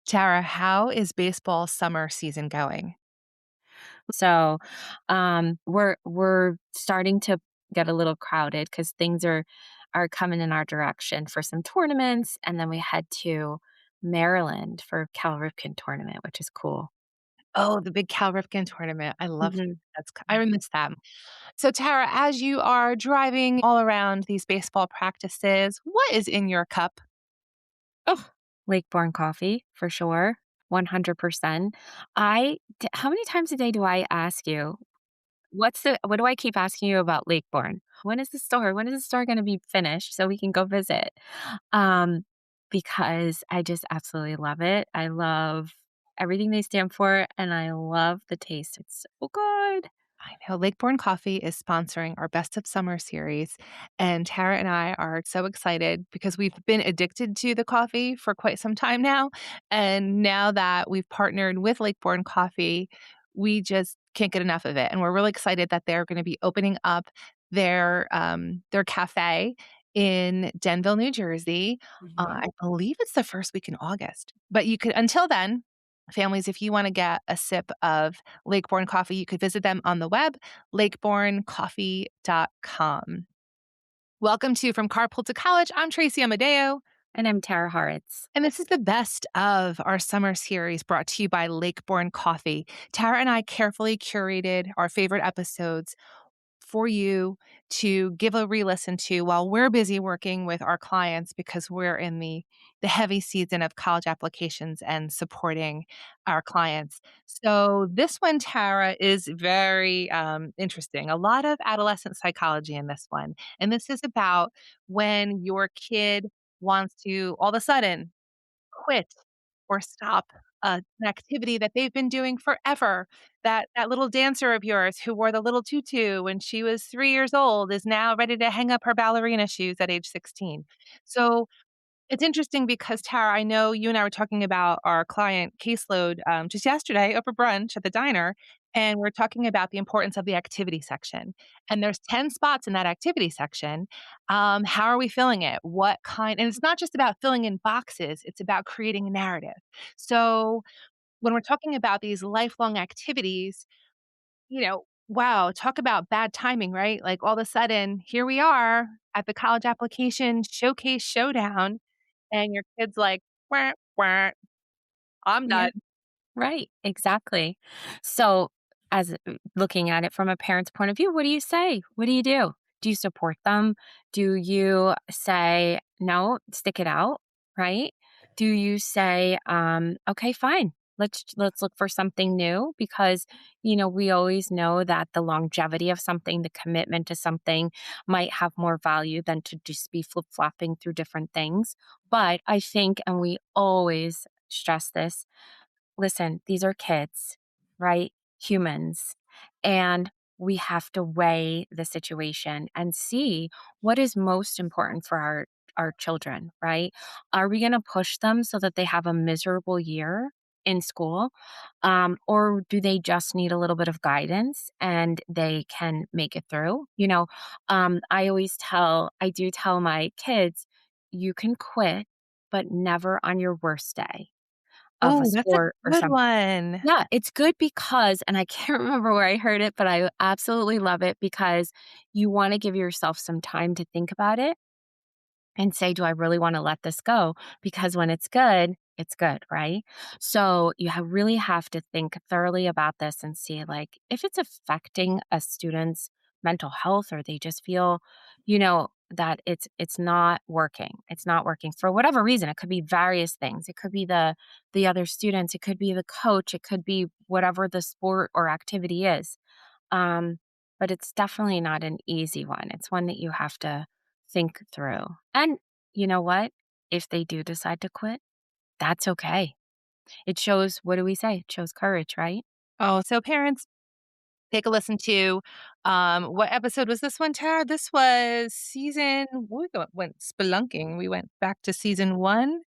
Tara, how is baseball summer season going? So, we're starting to get a little crowded because things are coming in our direction for some tournaments, and then we head to Maryland for Cal Ripken tournament, which is cool. Oh, the big Cal Ripken tournament. I love Mhm. I miss that. So, Tara, as you are driving all around these baseball practices, what is in your cup? Oh, Lakeborn coffee for sure, 100%. How many times a day do I ask you, what do I keep asking you about Lakeborn? When is the store gonna be finished so we can go visit? Um, because I just absolutely love it. I love everything they stand for, and I love the taste. It's so good. I know Lakeborn Coffee is sponsoring our Best of Summer series, and Tara and I are so excited because we've been addicted to the coffee for quite some time now. And now that we've partnered with Lakeborn Coffee, we just can't get enough of it. And we're really excited that they're going to be opening up their cafe in Denville, New Jersey. Mhm. I believe it's the first week in August. But you could until then, families, if you want to get a sip of Lakeborn Coffee, you could visit them on the web, lakeborncoffee.com. Welcome to From Carpool to College. I'm Tracy Amadeo, And I'm Tara Horitz. and this is the best of our summer series brought to you by Lakeborn Coffee. Tara and I carefully curated our favorite episodes for you to give a re-listen to while we're busy working with our clients because we're in the heavy season of college applications and supporting our clients. So this one, Tara, is very interesting. A lot of adolescent psychology in this one, and this is about when your kid wants to all of a sudden quit or stop an activity that they've been doing forever. That little dancer of yours who wore the little tutu when she was 3 years old is now ready to hang up her ballerina shoes at age 16. So it's interesting because, Tara, I know you and I were talking about our client caseload, just yesterday over brunch at the diner, and we're talking about the importance of the activity section. And there's 10 spots in that activity section. How are we filling it? What kind and it's not just about filling in boxes, it's about creating a narrative. So, when we're talking about these lifelong activities, wow, talk about bad timing, right? Like, all of a sudden, here we are at the college application showcase showdown, and your kid's like, "Wah, wah, I'm Yeah. done." Right, exactly. So, looking at it from a parent's point of view, what do you say? What do you do? Do you support them? Do you say, "No, stick it out," right? Do you say, "Okay, fine. Let's look for something new," because, we always know that the longevity of something, the commitment to something might have more value than to just be flip-flopping through different things. But I think, and we always stress this, listen, these are kids, right? Humans. And we have to weigh the situation and see what is most important for our children, right? Are we going to push them so that they have a miserable year in school? Or do they just need a little bit of guidance and they can make it through? I do tell my kids, you can quit, but never on your worst day of a Oh, that's a sport or good something. one. Yeah, it's good because, and I can't remember where I heard it, but I absolutely love it because you wanna give yourself some time to think about it and say, "Do I really wanna let this go?" Because when it's good, right? So, really have to think thoroughly about this and see, like, if it's affecting a student's mental health or they just feel, that it's not working. It's not working for whatever reason. It could be various things. It could be the other students, it could be the coach, it could be whatever the sport or activity is. Um, but it's definitely not an easy one. It's one that you have to think through. And you know what? If they do decide to quit, that's okay. It shows, what do we say? It shows courage, right? Oh, so parents, take a listen to, what episode was this one, Tara? This was went spelunking. We went back to season 1,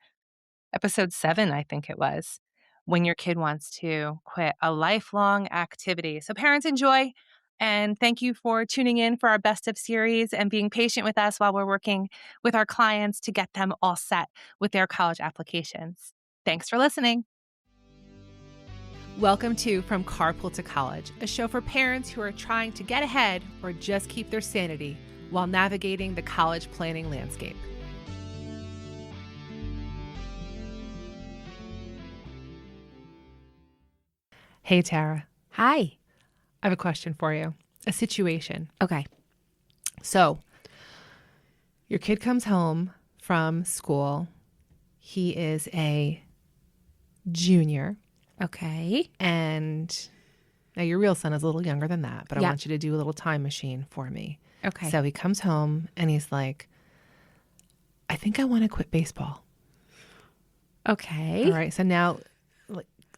episode 7, I think it was, when your kid wants to quit a lifelong activity. So parents, enjoy, and thank you for tuning in for our best of series and being patient with us while we're working with our clients to get them all set with their college applications. Thanks for listening. Welcome to From Carpool to College, a show for parents who are trying to get ahead or just keep their sanity while navigating the college planning landscape. Hey, Tara. Hi. I have a question for you. A situation. Okay. So, your kid comes home from school. He is a junior. Okay. And now your real son is a little younger than that, but I Yeah. want you to do a little time machine for me. Okay. So he comes home and he's like, I think I want to quit baseball. Okay. All right. So now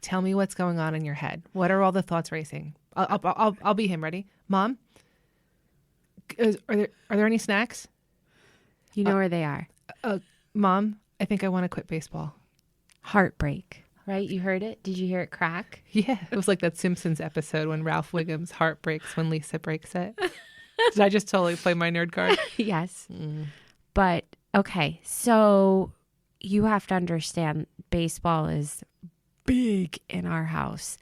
tell me what's going on in your head. What are all the thoughts racing? I'll be him. Ready? Mom, are there any snacks? You know where they are. Mom, I think I want to quit baseball. Heartbreak. Right? You heard it? Did you hear it crack? Yeah. It was like that Simpsons episode when Ralph Wiggum's heart breaks when Lisa breaks it. Did I just totally play my nerd card? Yes. But okay. So you have to understand baseball is big in our house.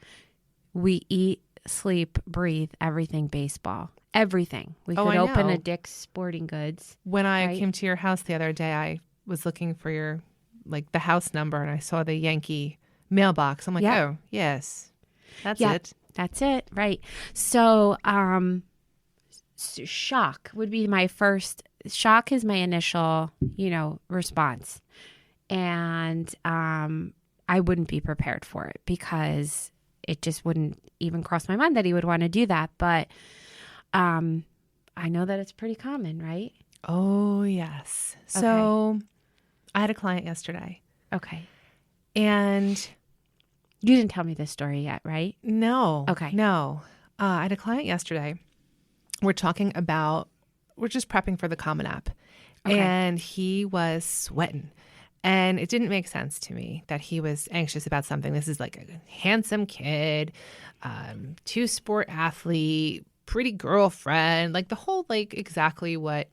We eat, sleep, breathe, everything baseball. Everything. We could I open know. a Dick's Sporting Goods. When I Right. came to your house the other day, I was looking for your, the house number, and I saw the Yankee mailbox. I'm like, Yeah. oh, yes, that's Yeah. it. That's it. Right. So, shock would be my first. Shock is my initial, response. And I wouldn't be prepared for it because it just wouldn't even cross my mind that he would want to do that. But I know that it's pretty common, right? Oh, yes. So I had a client yesterday, Okay. and You didn't tell me this story yet, right? no. Okay. No. I had a client yesterday. We're just prepping for the Common App. Okay. And he was sweating. And it didn't make sense to me that he was anxious about something. This is like a handsome kid, two-sport athlete, pretty girlfriend, like the whole, exactly what,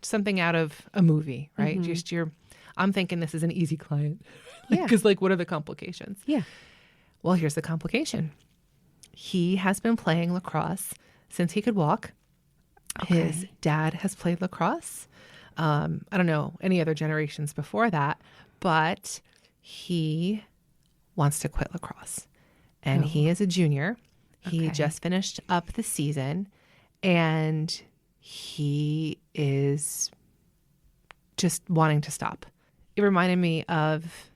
something out of a movie, right? Mm-hmm. I'm thinking this is an easy client. Yeah. Because what are the complications? Yeah. Well, here's the complication. He has been playing lacrosse since he could walk. Okay. His dad has played lacrosse. I don't know any other generations before that, but he wants to quit lacrosse. And he is a junior. He Okay. just finished up the season, and he is just wanting to stop. It reminded me of,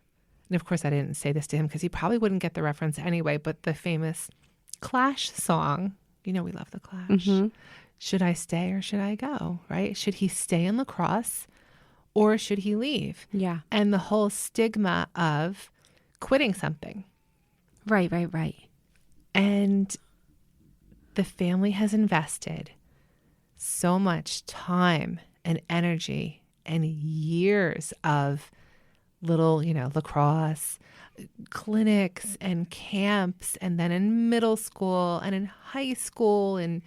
and of course I didn't say this to him because he probably wouldn't get the reference anyway, but the famous Clash song. We love the Clash. Mm-hmm. Should I stay or should I go, right? Should he stay in lacrosse or should he leave? Yeah. And the whole stigma of quitting something. Right. And the family has invested so much time and energy and years of little, lacrosse clinics and camps, and then in middle school and in high school, and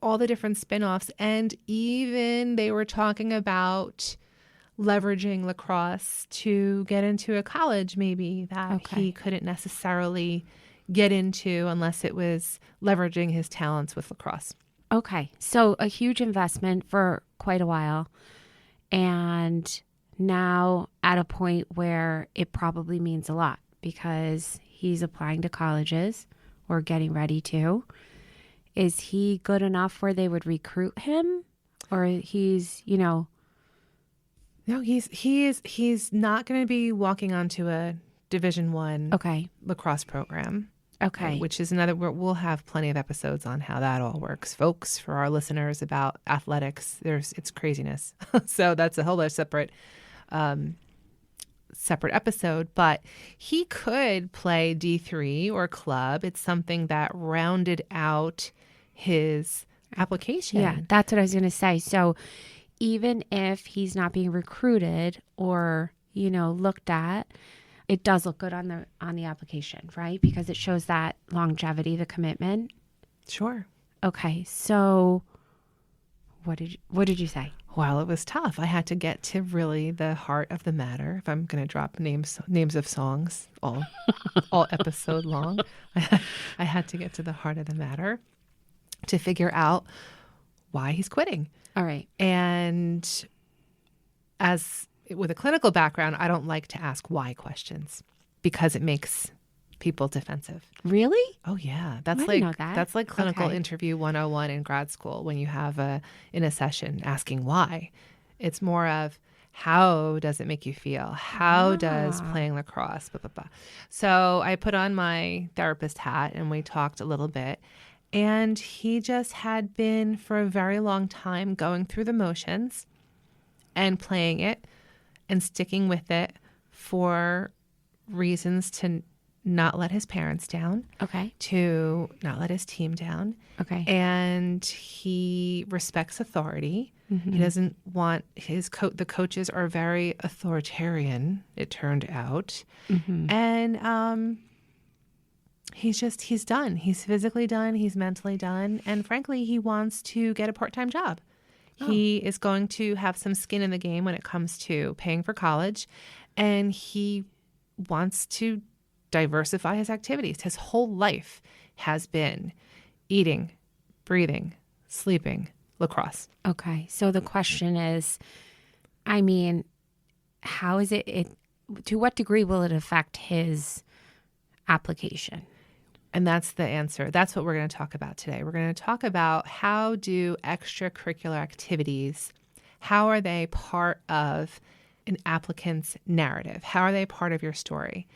all the different spin-offs. And even they were talking about leveraging lacrosse to get into a college maybe that he couldn't necessarily get into unless it was leveraging his talents with lacrosse. Okay. So a huge investment for quite a while. And now at a point where it probably means a lot because he's applying to colleges or getting ready to. Is he good enough where they would recruit him? Or he's, No, he's not going to be walking onto a Division I lacrosse program. Okay. Which is another, we'll have plenty of episodes on how that all works, folks, for our listeners about athletics. It's craziness. So that's a whole other separate episode, but he could play D3 or club. It's something that rounded out his application. Yeah, that's what I was going to say. So even if he's not being recruited or, looked at, it does look good on the application, right? Because it shows that longevity, the commitment. Sure. Okay. So what did you say? Well, it was tough. I had to get to really the heart of the matter. If I'm going to drop names of songs all episode long, I had to get to the heart of the matter to figure out why he's quitting. All right. And as with a clinical background, I don't like to ask why questions because it makes people defensive. Really? Oh yeah, I didn't know that. that's like clinical Okay. interview 101 in grad school when you have in a session asking why. It's more of how does it make you feel? How does Ah, playing lacrosse? Blah, blah, blah. So I put on my therapist hat and we talked a little bit. And he just had been for a very long time going through the motions and playing it and sticking with it for reasons to not let his parents down, okay. to not let his team down. Okay. And he respects authority. He doesn't want the coaches are very authoritarian, it turned out. And he's done. He's physically done. He's mentally done. And frankly, he wants to get a part-time job. He is going to have some skin in the game when it comes to paying for college. And he wants to diversify his activities. His whole life has been eating, breathing, sleeping, lacrosse. Okay. So the question is, I mean, how is it to what degree will it affect his application? And that's the answer. That's what we're going to talk about today. We're going to talk about how do extracurricular activities, how are they part of an applicant's narrative? How are they part of your story?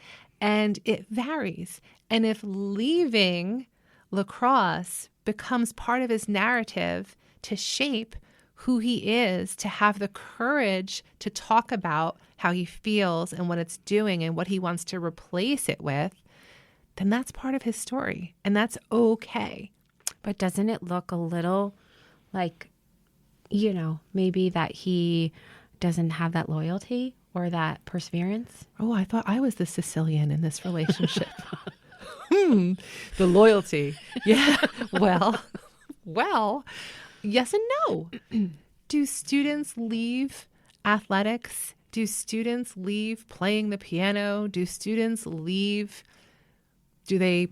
And it varies. And if leaving lacrosse becomes part of his narrative to shape who he is, to have the courage to talk about how he feels and what it's doing and what he wants to replace it with, then that's part of his story. And that's okay. But doesn't it look a little like, maybe that he doesn't have that loyalty or that perseverance? Oh, I thought I was the Sicilian in this relationship. The loyalty. Yeah. Well, yes and no. Do students leave athletics? Do students leave playing the piano? Do students leave? Do they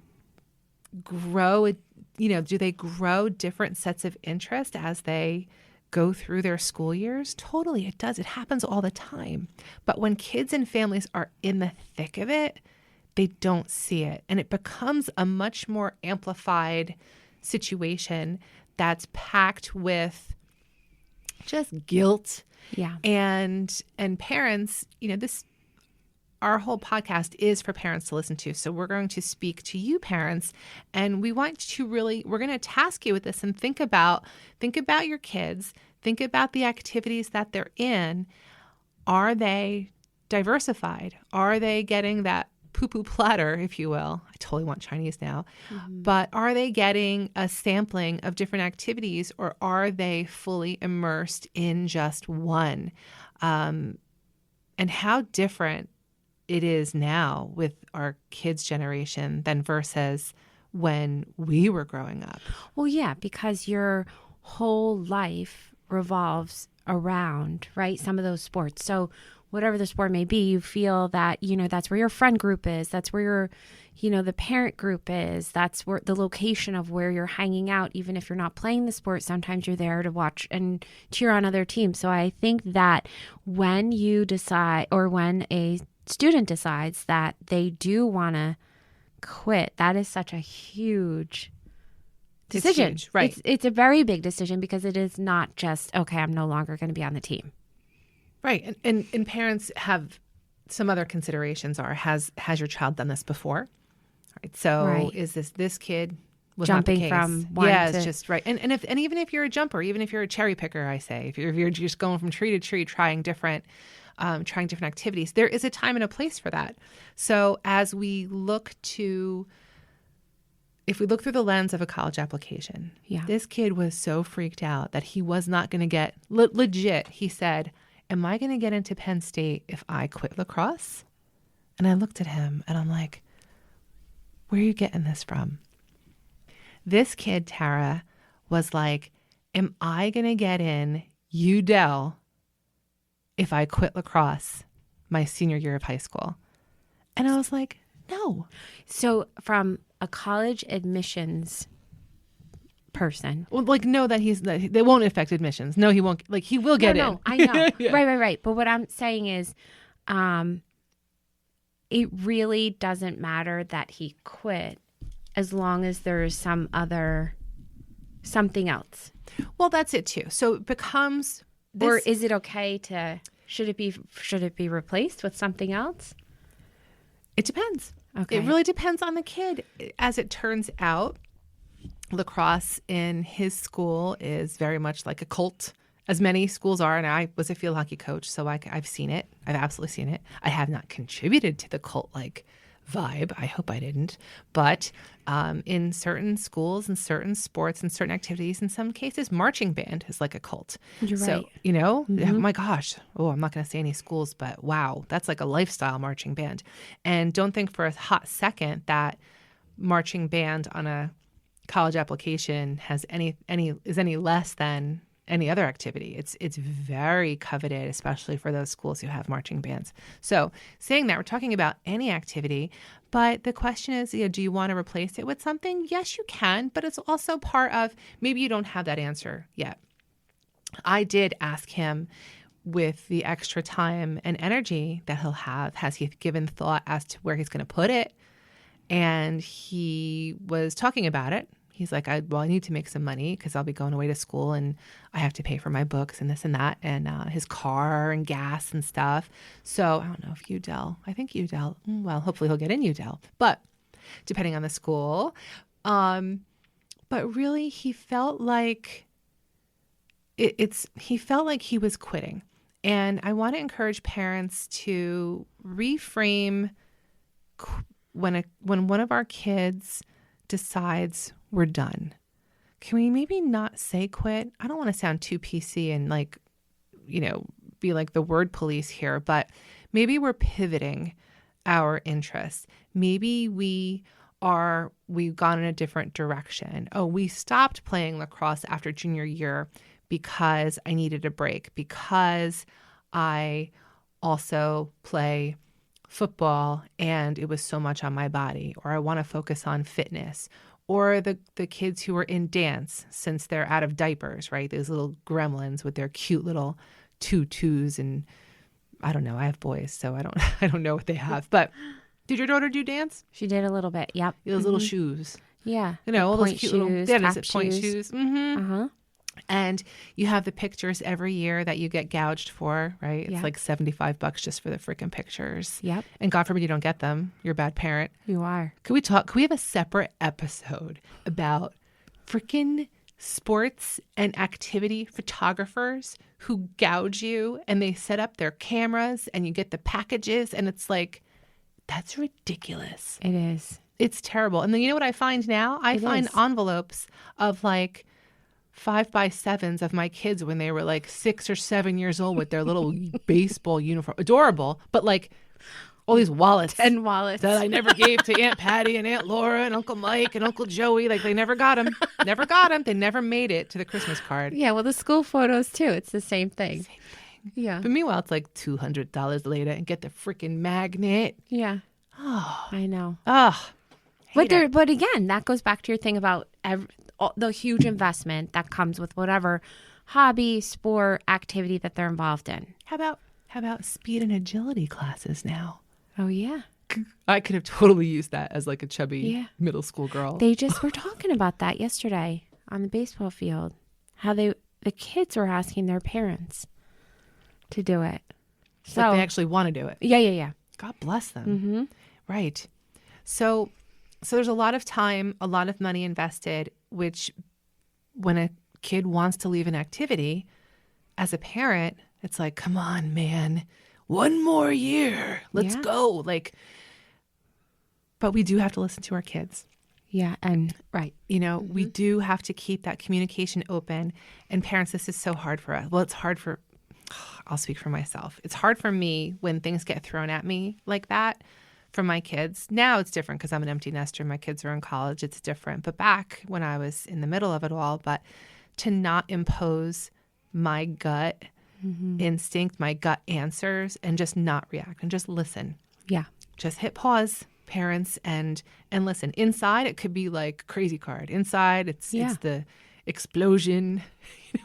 grow, do they grow different sets of interest as they go through their school years? Totally, it does. It happens all the time. But when kids and families are in the thick of it, they don't see it. And it becomes a much more amplified situation that's packed with just guilt. Yeah. And parents, our whole podcast is for parents to listen to. So we're going to speak to you parents, and we're going to task you with this and think about your kids, think about the activities that they're in. Are they diversified? Are they getting that poo-poo platter, if you will? I totally want Chinese now. But are they getting a sampling of different activities, or are they fully immersed in just one? And how different it is now with our kids' generation than versus when we were growing up. Well, yeah, because your whole life revolves around, right, some of those sports. So whatever the sport may be, you feel that, that's where your friend group is. That's where your, the parent group is. That's where the location of where you're hanging out. Even if you're not playing the sport, sometimes you're there to watch and cheer on other teams. So I think that when you decide, or when a student decides that they do want to quit, that is such a huge decision. It's huge, right? It's a very big decision, because it is not just, okay, I'm no longer going to be on the team. Right. And parents have some other considerations. Has your child done this before? Right. So Right. is this kid was Jumping not the case. from one yeah, to- it's just right. And even if you're a jumper, even if you're a cherry picker, I say, if you're just going from tree to tree, trying different activities, there is a time and a place for that. So if we look through the lens of a college application, Yeah. this kid was so freaked out that he was not going to get legit. He said, "Am I going to get into Penn State if I quit lacrosse?" And I looked at him and I'm like, "Where are you getting this from?" This kid, Tara, was like, "Am I going to get in Udell if I quit lacrosse my senior year of high school. And I was like, no. So from a college admissions person. Well, like, no, that they won't affect admissions. No, he won't. Like, he will get in. No, I know. Yeah. Right. But what I'm saying is, it really doesn't matter that he quit as long as there is something else. Well, that's it too. So it becomes this, or is it okay to, should it be replaced with something else? It depends. Okay. It really depends on the kid. As it turns out, lacrosse in his school is very much like a cult, as many schools are. And I was a field hockey coach, so I've seen it. I've absolutely seen it. I have not contributed to the cult-like vibe. I hope I didn't. But in certain schools and certain sports and certain activities, in some cases, marching band is like a cult. You're so, right. Oh my gosh. Oh, I'm not going to say any schools, but wow, that's like a lifestyle, marching band. And don't think for a hot second that marching band on a college application has any less than any other activity. It's very coveted, especially for those schools who have marching bands. So saying that, we're talking about any activity, but the question is, do you want to replace it with something? Yes, you can, but it's also part of, maybe you don't have that answer yet. I did ask him, with the extra time and energy that he'll have, has he given thought as to where he's going to put it? And he was talking about it. He's like, I need to make some money because I'll be going away to school and I have to pay for my books and this and that and his car and gas and stuff. So I don't know if I think Udell, well, hopefully he'll get in Udell, but depending on the school. But really he felt like he felt like he was quitting. And I want to encourage parents to reframe when one of our kids decides we're done. Can we maybe not say quit? I don't want to sound too PC and be like the word police here, but maybe we're pivoting our interests. Maybe we've gone in a different direction. Oh, we stopped playing lacrosse after junior year because I needed a break, because I also play football and it was so much on my body, or I want to focus on fitness, or the kids who are in dance since they're out of diapers, right? Those little gremlins with their cute little tutus, and I don't know. I have boys, so I don't know what they have. But did your daughter do dance? She did a little bit. Yep. Those little shoes. Yeah. All those cute little point shoes. shoes. Mm-hmm. Uh-huh. And you have the pictures every year that you get gouged for, right? It's like $75 just for the freaking pictures. Yep. And God forbid you don't get them. You're a bad parent. You are. Could we have a separate episode about freaking sports and activity photographers who gouge you and they set up their cameras and you get the packages and it's like, that's ridiculous. It is. It's terrible. And then you know what I find now? I find envelopes of like 5x7s of my kids when they were like 6 or 7 years old with their little baseball uniform. Adorable, but like all these wallets. 10 wallets. That I never gave to Aunt Patty and Aunt Laura and Uncle Mike and Uncle Joey. Like they never got them. Never got them. They never made it to the Christmas card. Yeah, well, the school photos too. It's the same thing. Same thing. Yeah. But meanwhile, it's like $200 later and get the freaking magnet. Yeah. Oh, I know. oh. But again, that goes back to your thing about the huge investment that comes with whatever hobby, sport, activity that they're involved in. How about speed and agility classes now? Oh, yeah. I could have totally used that as like a chubby middle school girl. They just were talking about that yesterday on the baseball field, how the kids were asking their parents to do it. So like they actually want to do it. Yeah. God bless them. Mm-hmm. Right. So there's a lot of time, a lot of money invested, which when a kid wants to leave an activity, as a parent, it's like, come on, man, one more year. Let's go. But we do have to listen to our kids. Yeah. And right. We do have to keep that communication open. And parents, this is so hard for us. Well, it's hard for, I'll speak for myself. It's hard for me when things get thrown at me like that from my kids. Now it's different because I'm an empty nester. My kids are in college. It's different. But back when I was in the middle of it all, but to not impose my gut instinct, my gut answers, and just not react and just listen. Yeah. Just hit pause, parents, and listen. Inside, it could be like crazy card. Inside, it's the explosion.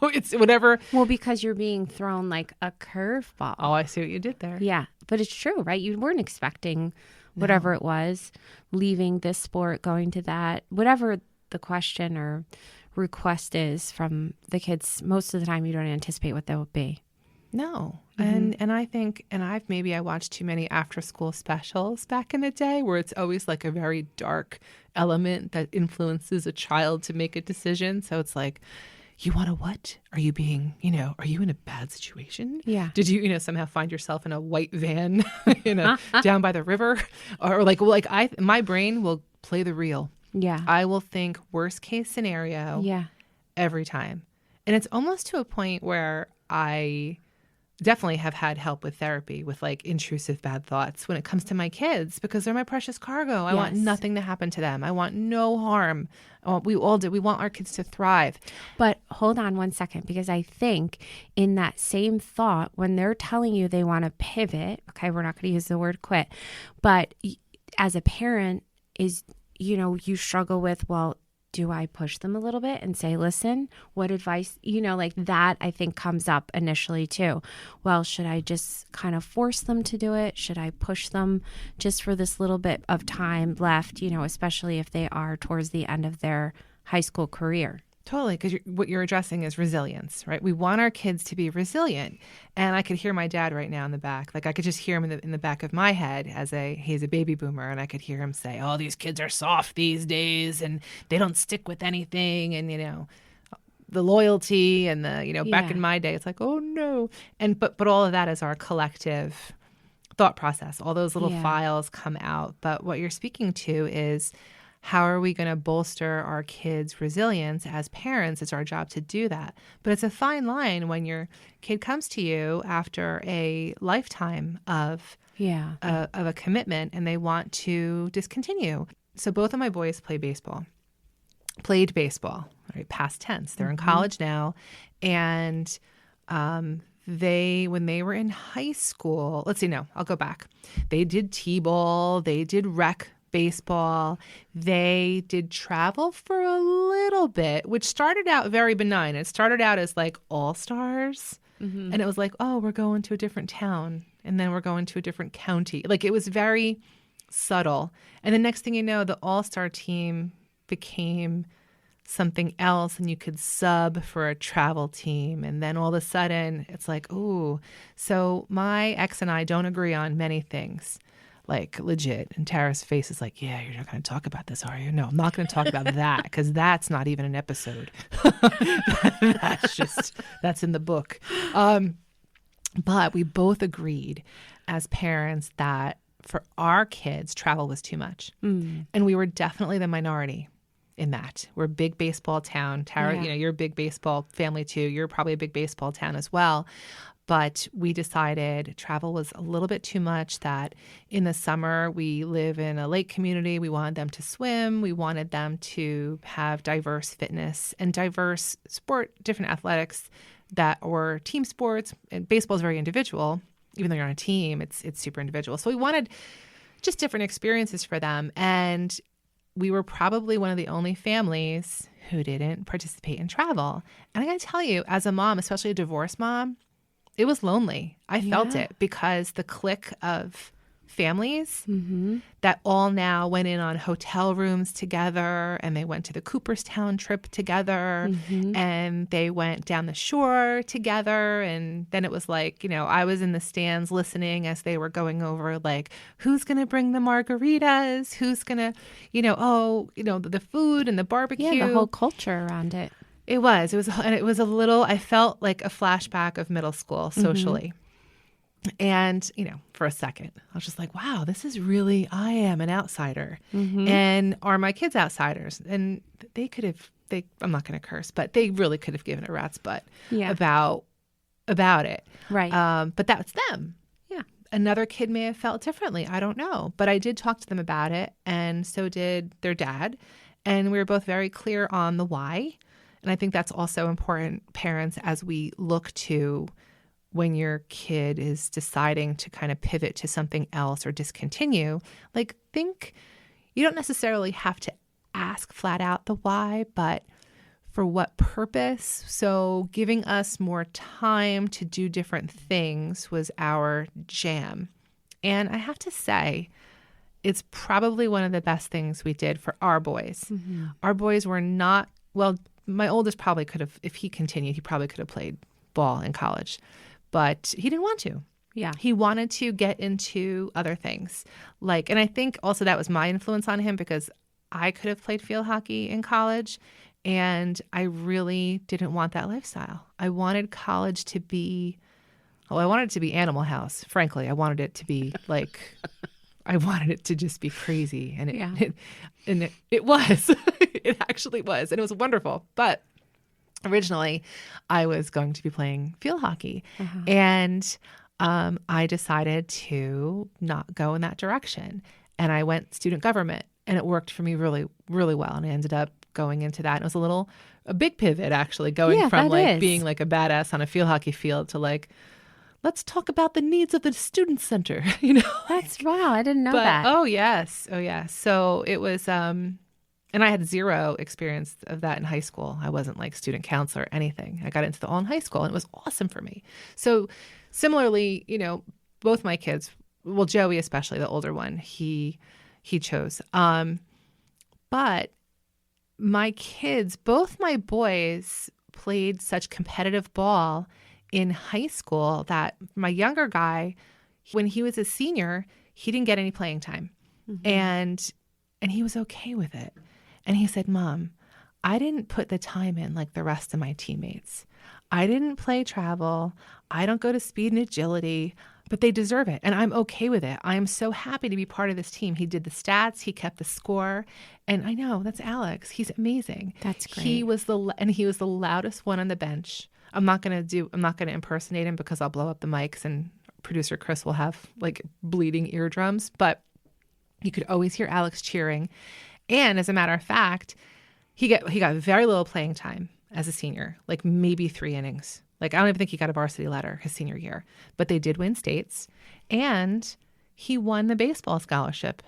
It's whatever. Well, because you're being thrown like a curveball. Oh, I see what you did there. Yeah, but it's true, right? You weren't expecting whatever it was, leaving this sport, going to that, whatever the question or request is from the kids. Most of the time, you don't anticipate what that would be. No. And I think, I watched too many after school specials back in the day where it's always like a very dark element that influences a child to make a decision. So it's like, you want to what? Are you being, are you in a bad situation? Yeah. Did you, somehow find yourself in a white van, down by the river? Or my brain will play the real. Yeah. I will think worst case scenario every time. And it's almost to a point where I definitely have had help with therapy with like intrusive bad thoughts when it comes to my kids because they're my precious cargo. I want nothing to happen to them. I want no harm. We all do. We want our kids to thrive. But hold on one second, because I think in that same thought, when they're telling you they want to pivot, okay, we're not going to use the word quit, but as a parent you struggle with, well, do I push them a little bit and say, listen, what advice, like that I think comes up initially too. Well, should I just kind of force them to do it? Should I push them just for this little bit of time left, especially if they are towards the end of their high school career? Totally, because what you're addressing is resilience, right? We want our kids to be resilient. And I could hear my dad right now in the back. Like I could just hear him in the back of my head he's a baby boomer. And I could hear him say, oh, these kids are soft these days and they don't stick with anything. And, the loyalty and back in my day, it's like, oh, no. But all of that is our collective thought process. All those little files come out. But what you're speaking to is, how are we going to bolster our kids' resilience as parents? It's our job to do that. But it's a fine line when your kid comes to you after a lifetime of a commitment and they want to discontinue. So both of my boys played baseball, right? Past tense. They're in college now. And when they were in high school, I'll go back. They did T-ball, they did rec baseball. They did travel for a little bit, which started out very benign. It started out as like all-stars. And it was like, oh, we're going to a different town. And then we're going to a different county. Like it was very subtle. And the next thing you know, the all-star team became something else and you could sub for a travel team. And then all of a sudden it's like, ooh. So my ex and I don't agree on many things. Like legit. And Tara's face is like, yeah, you're not going to talk about this, are you? No, I'm not going to talk about that because that's not even an episode. That's in the book. But we both agreed as parents that for our kids, travel was too much. And we were definitely the minority in that. We're a big baseball town. Tara, you're a big baseball family too. You're probably a big baseball town as well. But we decided travel was a little bit too much, that in the summer we live in a lake community. We wanted them to swim. We wanted them to have diverse fitness and diverse sport, different athletics that were team sports. And baseball is very individual. Even though you're on a team, it's super individual. So we wanted just different experiences for them. And we were probably one of the only families who didn't participate in travel. And I got to tell you, as a mom, especially a divorced mom, it was lonely. I felt it because the clique of families that all now went in on hotel rooms together, and they went to the Cooperstown trip together, and they went down the shore together. And then it was like, I was in the stands listening as they were going over like, who's going to bring the margaritas? Who's going to, the food and the barbecue. Yeah, the whole culture around it. It was a little, I felt like a flashback of middle school socially. And, for a second, I was just like, wow, this is really, I am an outsider. And are my kids outsiders? And I'm not going to curse, but they really could have given a rat's butt about it. Right. But that's them. Yeah. Another kid may have felt differently. I don't know. But I did talk to them about it. And so did their dad. And we were both very clear on the why. And I think that's also important, parents, as we look to when your kid is deciding to kind of pivot to something else or discontinue, like think you don't necessarily have to ask flat out the why, but for what purpose. So giving us more time to do different things was our jam. And I have to say, it's probably one of the best things we did for our boys. Mm-hmm. Our boys were not, well, my oldest probably could have, if he continued, he probably could have played ball in college, but he didn't want to. Yeah. He wanted to get into other things. And I think also that was my influence on him because I could have played field hockey in college and I really didn't want that lifestyle. I wanted college to be, I wanted it to be Animal House. Frankly, I wanted it to be I wanted it to just be crazy. And it was, it actually was. And it was wonderful. But originally I was going to be playing field hockey. Uh-huh. And I decided to not go in that direction. And I went student government and it worked for me really, really well. And I ended up going into that. And it was a big pivot actually, going from being a badass on a field hockey field to let's talk about the needs of the student center, That's wow. I didn't know that. Oh, yes. Oh, yeah. So it was, and I had zero experience of that in high school. I wasn't student council or anything. I got into the all in high school and it was awesome for me. So similarly, both my kids, well, Joey, especially the older one, he chose. But my kids, both my boys played such competitive ball in high school that my younger guy, when he was a senior, he didn't get any playing time. Mm-hmm. And he was okay with it. And he said, Mom, I didn't put the time in like the rest of my teammates. I didn't play travel. I don't go to speed and agility, but they deserve it. And I'm okay with it. I'm so happy to be part of this team. He did the stats. He kept the score. And I know that's Alex. He's amazing. That's great. He was the loudest one on the bench. I'm not going to impersonate him because I'll blow up the mics and producer Chris will have bleeding eardrums, but you could always hear Alex cheering. And as a matter of fact, he got very little playing time as a senior, maybe 3 innings. I don't even think he got a varsity letter his senior year, but they did win states and he won the baseball scholarship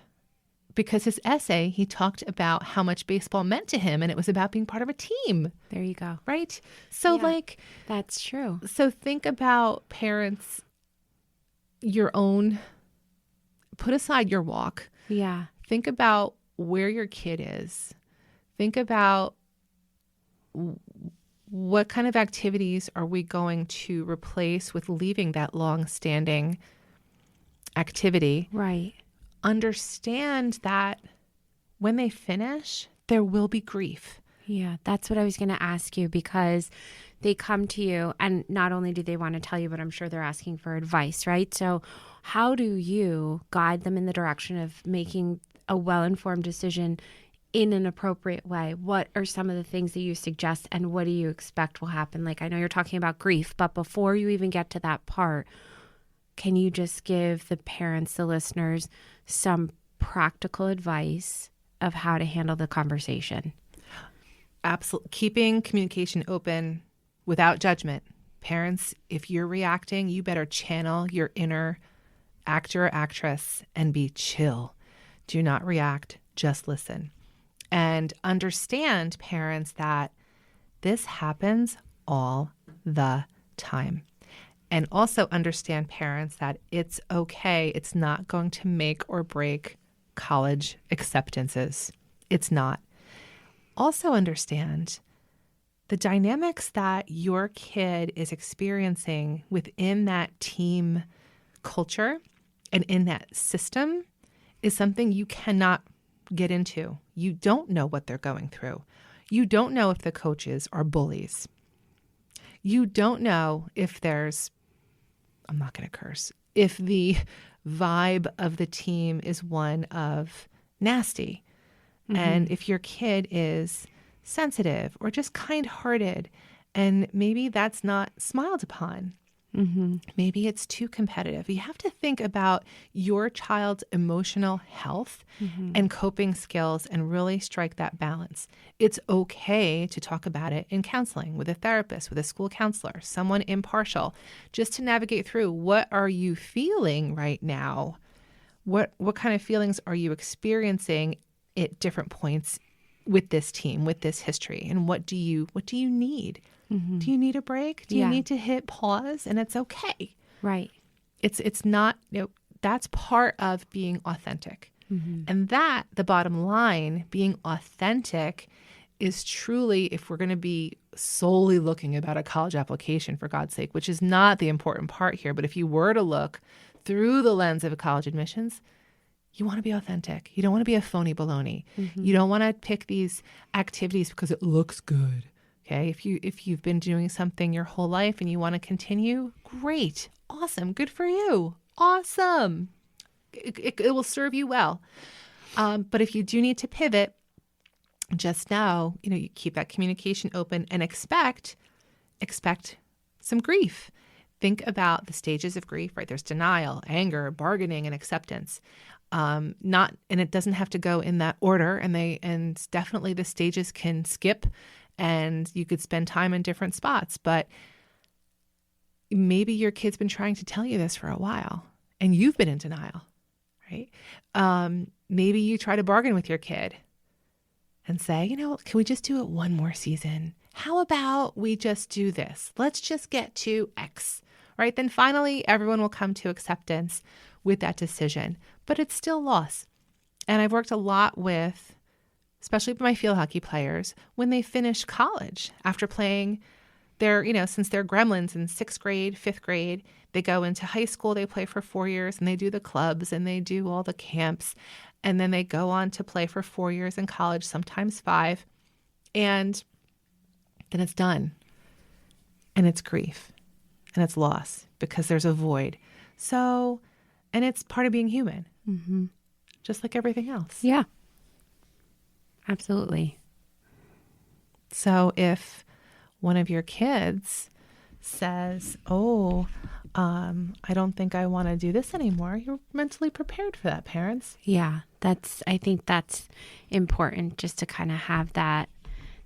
because his essay, he talked about how much baseball meant to him and it was about being part of a team. There you go. Right? So that's true. So think about parents, put aside your walk. Yeah. Think about where your kid is. Think about what kind of activities are we going to replace with leaving that long-standing activity. Right. Understand that when they finish, there will be grief. Yeah, that's what I was going to ask you because they come to you and not only do they want to tell you, but I'm sure they're asking for advice, right? So how do you guide them in the direction of making a well-informed decision in an appropriate way? What are some of the things that you suggest and what do you expect will happen? I know you're talking about grief, but before you even get to that part, can you just give the parents, the listeners, some practical advice of how to handle the conversation? Absolutely. Keeping communication open without judgment. Parents, if you're reacting, you better channel your inner actor or actress and be chill. Do not react, just listen. And understand, parents, that this happens all the time. And also understand, parents, that it's okay. It's not going to make or break college acceptances. It's not. Also understand the dynamics that your kid is experiencing within that team culture and in that system is something you cannot get into. You don't know what they're going through. You don't know if the coaches are bullies. You don't know if I'm not going to curse, if the vibe of the team is one of nasty. Mm-hmm. And if your kid is sensitive or just kind-hearted, and maybe that's not smiled upon. Mm-hmm. Maybe it's too competitive. You have to think about your child's emotional health Mm-hmm. and coping skills and really strike that balance. It's okay to talk about it in counseling with a therapist, with a school counselor, someone impartial, just to navigate through what are you feeling right now? What kind of feelings are you experiencing at different points with this team, with this history? And what do you need? Mm-hmm. Do you need a break? Do you Yeah. need to hit pause? And it's okay. Right. It's not, that's part of being authentic. Mm-hmm. And that, the bottom line, being authentic is truly, if we're going to be solely looking about a college application, for God's sake, which is not the important part here, but if you were to look through the lens of college admissions, you want to be authentic. You don't want to be a phony baloney. Mm-hmm. You don't want to pick these activities because it looks good. Okay. If you've been doing something your whole life and you want to continue, great. Awesome. Good for you. Awesome. It will serve you well. But if you do need to pivot, just know, you keep that communication open and expect some grief. Think about the stages of grief, right? There's denial, anger, bargaining, and acceptance. And it doesn't have to go in that order. And definitely the stages can skip, and you could spend time in different spots. But maybe your kid's been trying to tell you this for a while, and you've been in denial, right? Maybe you try to bargain with your kid and say, can we just do it one more season? How about we just do this? Let's just get to X, right? Then finally, everyone will come to acceptance with that decision, but it's still loss. And I've worked a lot with, especially with my field hockey players, when they finish college after playing since they're gremlins in 6th grade, 5th grade, they go into high school, they play for 4 years, and they do the clubs and they do all the camps. And then they go on to play for 4 years in college, sometimes 5. And then it's done. And it's grief and it's loss because there's a void. So, and it's part of being human, Mm-hmm. just like everything else. Yeah. Absolutely. So if one of your kids says, I don't think I want to do this anymore, you're mentally prepared for that, parents. Yeah. I think that's important, just to kind of have that.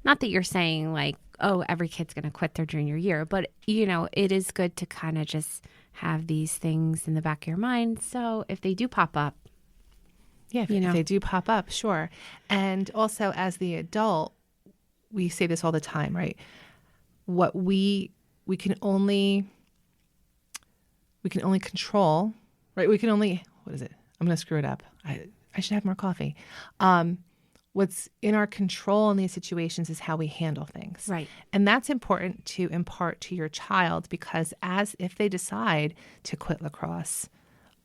Not that you're saying like, oh, every kid's going to quit their junior year, but it is good to kind of just have these things in the back of your mind. So if they do pop up, yeah, if they do pop up, sure. And also as the adult, we say this all the time, right? What we can only control, right? We can only, what is it? I'm going to screw it up. I should have more coffee. What's in our control in these situations is how we handle things. Right. And that's important to impart to your child, because if they decide to quit lacrosse,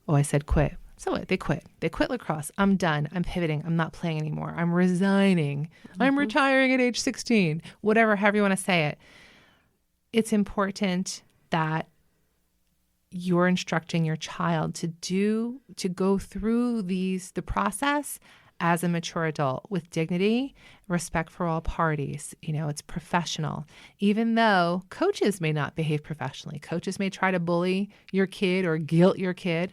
I said quit. So what? They quit. They quit lacrosse. I'm done. I'm pivoting. I'm not playing anymore. I'm resigning. Mm-hmm. I'm retiring at age 16. Whatever, however you want to say it. It's important that you're instructing your child to go through the process as a mature adult with dignity, respect for all parties. It's professional. Even though coaches may not behave professionally, coaches may try to bully your kid or guilt your kid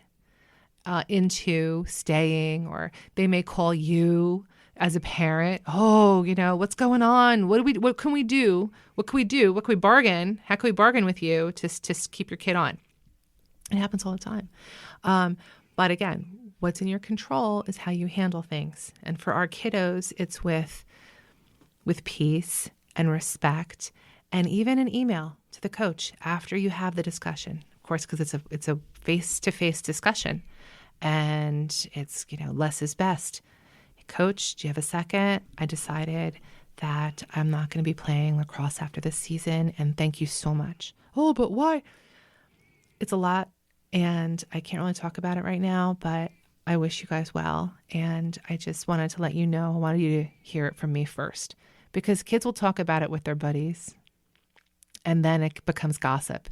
into staying, or they may call you as a parent, what's going on? What can we do? What can we do? What can we bargain? How can we bargain with you to keep your kid on? It happens all the time. But again, what's in your control is how you handle things. And for our kiddos, it's with peace and respect, and even an email to the coach after you have the discussion. Of course, because it's a face-to-face discussion, and it's less is best. Coach, do you have a second? I decided that I'm not going to be playing lacrosse after this season, and thank you so much. Oh, but why? It's a lot, and I can't really talk about it right now, but I wish you guys well, and I just wanted to let you know. I wanted you to hear it from me first, because kids will talk about it with their buddies, and then it becomes gossip.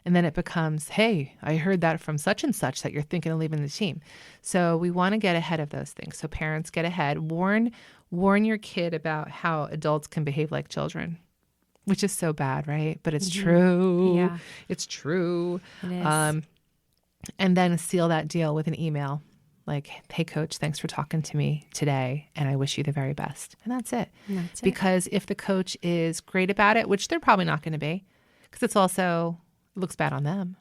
And then it becomes, hey, I heard that from such and such that you're thinking of leaving the team. So we want to get ahead of those things. So parents, get ahead. Warn your kid about how adults can behave like children. which is so bad, right? But it's true. Yeah, It's true. it is. And then seal that deal with an email like, hey, coach, thanks for talking to me today, and I wish you the very best. And that's it. Because if the coach is great about it, which they're probably not going to be, because it looks bad on them,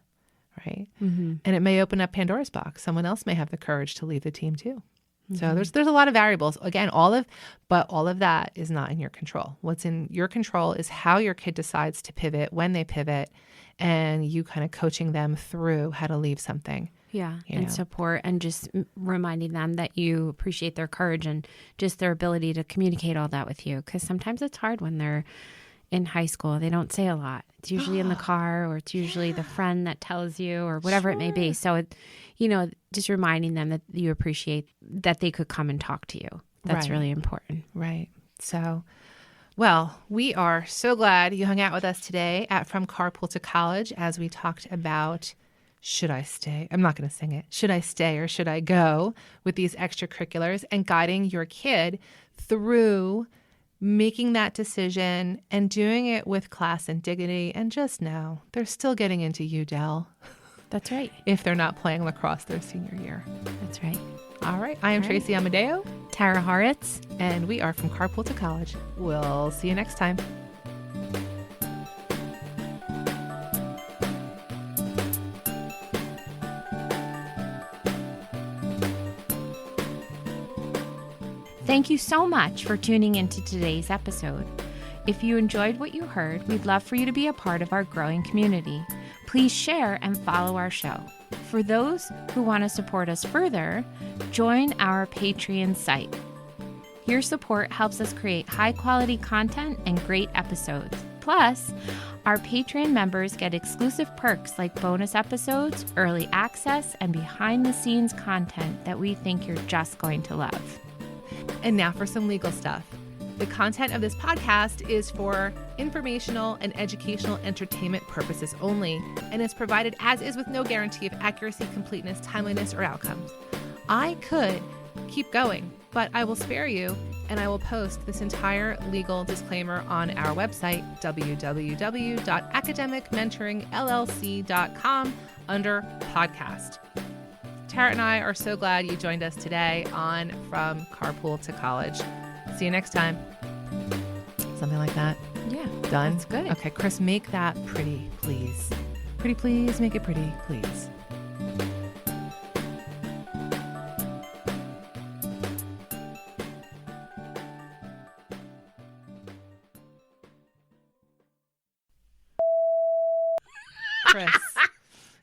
right? And it may open up Pandora's box. Someone else may have the courage to leave the team too. So there's a lot of variables. Again, all of that is not in your control. What's in your control is how your kid decides to pivot, when they pivot, and you kind of coaching them through how to leave something. Yeah, and support, and just reminding them that you appreciate their courage and just their ability to communicate all that with you. Because sometimes it's hard when they're in high school. They don't say a lot. It's usually in the car, or it's usually the friend that tells you, or whatever it may be. So, just reminding them that you appreciate that they could come and talk to you. That's really important. Right. So, well, we are so glad you hung out with us today at From Carpool to College as we talked about, should I stay? I'm not going to sing it. Should I stay or should I go with these extracurriculars, and guiding your kid through making that decision and doing it with class and dignity. And just know they're still getting into UDEL. That's right. If they're not playing lacrosse their senior year. That's right. All right. I am Tracy Amadeo. Tara Horitz. And we are From Carpool to College. We'll see you next time. Thank you so much for tuning into today's episode. If you enjoyed what you heard, we'd love for you to be a part of our growing community. Please share and follow our show. For those who want to support us further, join our Patreon site. Your support helps us create high-quality content and great episodes. Plus, our Patreon members get exclusive perks like bonus episodes, early access, and behind-the-scenes content that we think you're just going to love. And now for some legal stuff. The content of this podcast is for informational and educational entertainment purposes only, and is provided as is with no guarantee of accuracy, completeness, timeliness, or outcomes. I could keep going, but I will spare you, and I will post this entire legal disclaimer on our website, www.academicmentoringllc.com, under podcast. Tara and I are so glad you joined us today on From Carpool to College. See you next time. Something like that. Yeah. Done? That's good. Okay, Chris, make that pretty, please. Pretty, please. Make it pretty, please.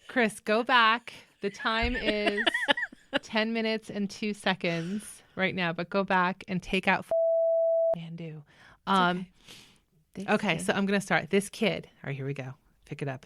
Chris, go back. The time is 10 minutes and 2 seconds right now, but go back and take out Mandu. Okay, so I'm going to start. This kid. All right, here we go. Pick it up.